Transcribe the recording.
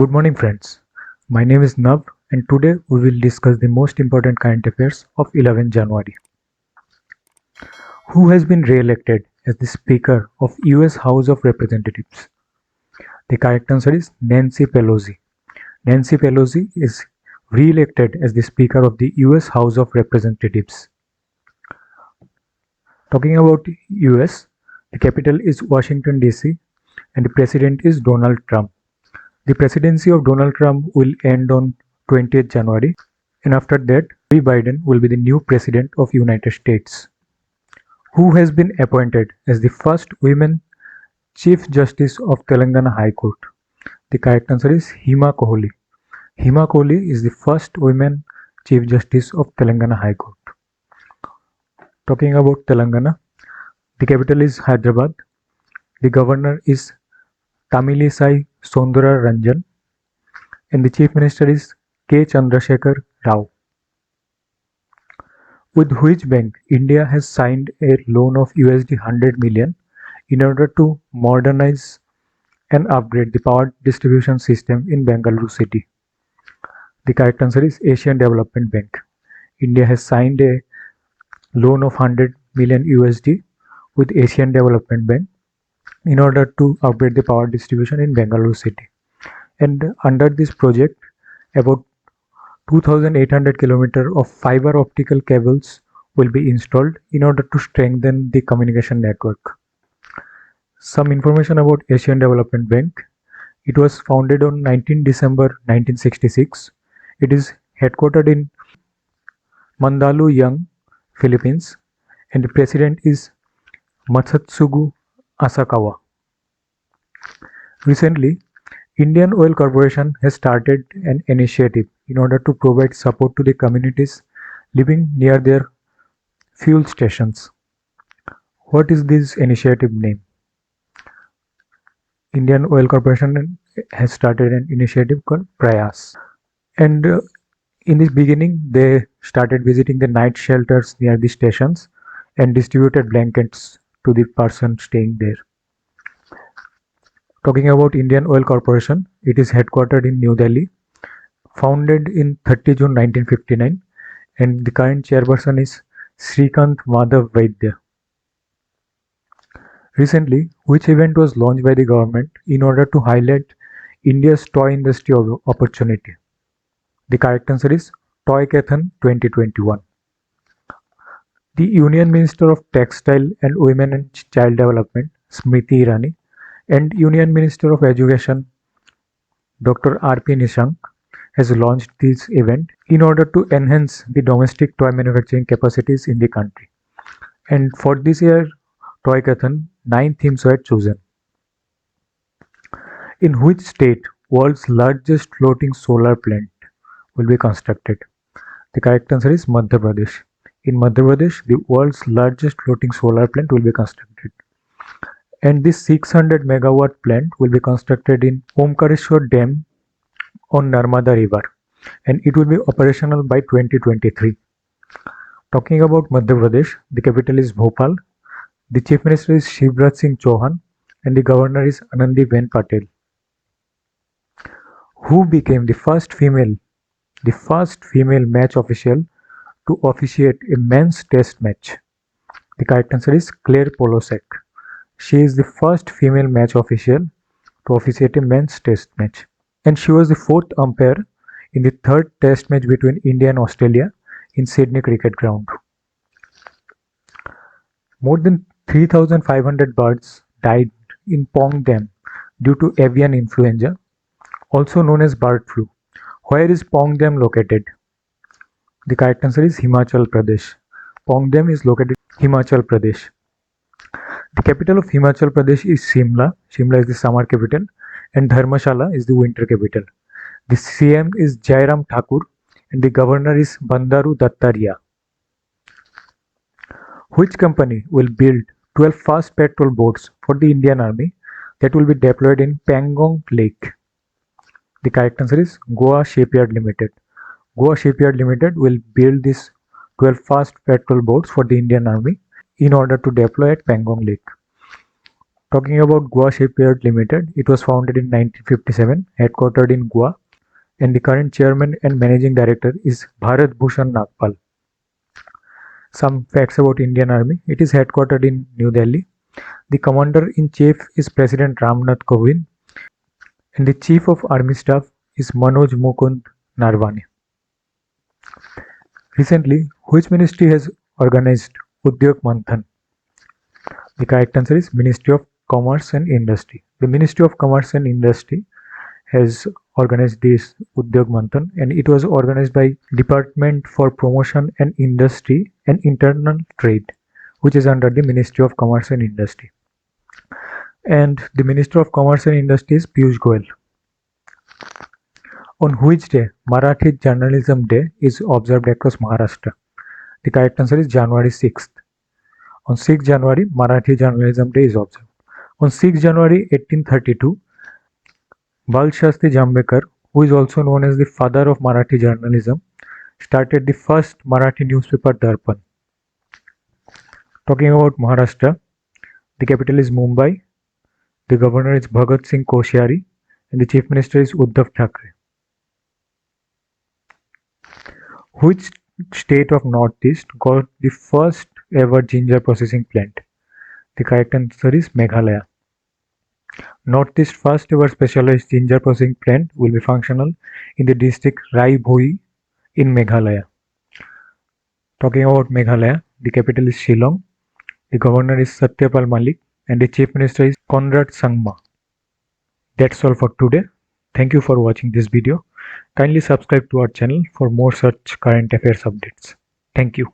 Good morning, friends. My name is Nav, and today we will discuss the most important current affairs of 11 January. Who has been re-elected as the Speaker of US House of Representatives? The correct answer is Nancy Pelosi. Nancy Pelosi is re-elected as the Speaker of the US House of Representatives. Talking about US, the capital is Washington DC, and the President is Donald Trump. The presidency of Donald Trump will end on 20th January, and after that, Joe Biden will be the new President of United States. Who has been appointed as the first women Chief Justice of Telangana High Court? The correct answer is Hima Kohli. Hima Kohli is the first women Chief Justice of Telangana High Court. Talking about Telangana, the capital is Hyderabad. The governor is Tamilisai Soundararanjan, and the Chief Minister is K. Chandrasekhar Rao. With which bank India has signed a loan of $100 million in order to modernize and upgrade the power distribution system in Bengaluru city? The correct answer is Asian Development Bank. India has signed a loan of $100 million with Asian Development Bank in order to upgrade the power distribution in Bengaluru city. And under this project, about 2,800 kilometers of fiber optical cables will be installed in order to strengthen the communication network. Some information about Asian Development Bank. It was founded on 19 December 1966. It is headquartered in Mandaluyong, Philippines, and the president is Masatsugu Asakawa. Recently, Indian Oil Corporation has started an initiative in order to provide support to the communities living near their fuel stations. What is this initiative name? Indian Oil Corporation has started an initiative called Prayas. And in this beginning, they started visiting the night shelters near the stations and distributed blankets to the person staying there. Talking about Indian Oil Corporation, it is headquartered in New Delhi, founded in 30 June 1959, and the current chairperson is Srikant Madhav Vaidya. Recently, which event was launched by the government in order to highlight India's toy industry opportunity? The correct answer is Toycathon 2021. The Union Minister of Textile and Women and Child Development, Smriti Irani, and Union Minister of Education, Dr. R.P. Nishank, has launched this event in order to enhance the domestic toy manufacturing capacities in the country. And for this year Toycathon, 9 themes were chosen. In which state world's largest floating solar plant will be constructed? The correct answer is Madhya Pradesh. In Madhya Pradesh, the world's largest floating solar plant will be constructed. And this 600 megawatt plant will be constructed in Omkareshwar Dam on Narmada River, and it will be operational by 2023. Talking about Madhya Pradesh, the capital is Bhopal, the Chief Minister is Shivraj Singh Chauhan, and the Governor is Anandiben Patel. Who became the first female match official to officiate a men's test match? The correct answer is Claire Polosek. She is the first female match official to officiate a men's test match, and she was the fourth umpire in the third test match between India and Australia in Sydney Cricket Ground. More than 3,500 birds died in Pong Dam due to avian influenza, also known as bird flu. Where is Pong Dam located? The correct answer is Himachal Pradesh. Pong Dam is located in Himachal Pradesh. The capital of Himachal Pradesh is Shimla. Shimla is the summer capital, and Dharmshala is the winter capital. The CM is Jairam Thakur, and the governor is Bandaru Dattaria. Which company will build 12 fast patrol boats for the Indian Army that will be deployed in Pangong Lake? The correct answer is Goa Shipyard Limited. Goa Shipyard Limited will build these 12 fast patrol boats for the Indian Army in order to deploy at Pangong Lake. Talking about Goa Shipyard Limited, it was founded in 1957, headquartered in Goa, and the current chairman and managing director is Bharat Bhushan Nagpal. Some facts about Indian Army. It is headquartered in New Delhi. The Commander-in-Chief is President Ramnath Kovind, and the Chief of Army Staff is Manoj Mukund Narvane. Recently, which ministry has organized Udyog Manthan? The correct answer is Ministry of Commerce and Industry. The Ministry of Commerce and Industry has organized this Udyog Manthan, and it was organized by Department for Promotion and Industry and Internal Trade, which is under the Ministry of Commerce and Industry. And the Minister of Commerce and Industry is Piyush Goyal. On which day Marathi Journalism Day is observed across Maharashtra? The correct answer is January 6th. On 6th January, Marathi Journalism Day is observed. On 6th January 1832, Balshastri Jambekar, who is also known as the father of Marathi journalism, started the first Marathi newspaper Darpan. Talking about Maharashtra, the capital is Mumbai, the governor is Bhagat Singh Koshyari, and the chief minister is Uddhav Thackeray. Which state of Northeast got the first ever ginger processing plant? The correct answer is Meghalaya. Northeast's first ever specialized ginger processing plant will be functional in the district Rai Bhoi in Meghalaya. Talking about Meghalaya, the capital is Shillong, the governor is Satyapal Malik, and the chief minister is Conrad Sangma. That's all for today. Thank you for watching this video. Kindly subscribe to our channel for more such current affairs updates. Thank you.